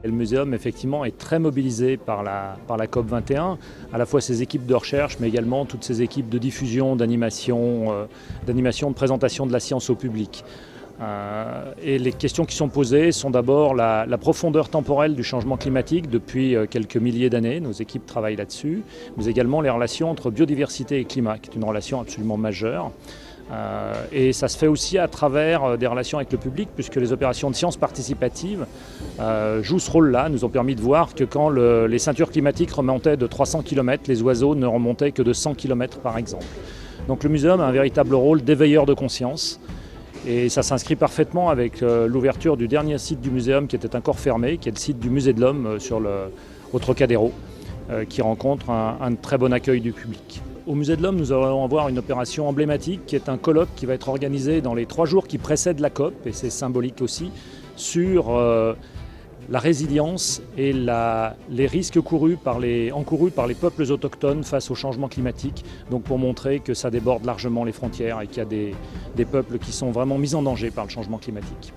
Et le muséum, effectivement, est très mobilisé par la COP21, à la fois ses équipes de recherche, mais également toutes ses équipes de diffusion, d'animation, de présentation de la science au public. Et les questions qui sont posées sont d'abord la profondeur temporelle du changement climatique depuis quelques milliers d'années. Nos équipes travaillent là-dessus, mais également les relations entre biodiversité et climat, qui est une relation absolument majeure. Et ça se fait aussi à travers des relations avec le public, puisque les opérations de sciences participatives jouent ce rôle-là, nous ont permis de voir que quand les ceintures climatiques remontaient de 300 km, les oiseaux ne remontaient que de 100 km par exemple. Donc le muséum a un véritable rôle d'éveilleur de conscience. Et ça s'inscrit parfaitement avec l'ouverture du dernier site du muséum qui était encore fermé, qui est le site du Musée de l'Homme au Trocadéro, qui rencontre un très bon accueil du public. Au Musée de l'Homme, nous allons avoir une opération emblématique qui est un colloque qui va être organisé dans les 3 jours qui précèdent la COP, et c'est symbolique aussi, sur la résilience et les risques encourus par les peuples autochtones face au changement climatique, donc pour montrer que ça déborde largement les frontières et qu'il y a des peuples qui sont vraiment mis en danger par le changement climatique.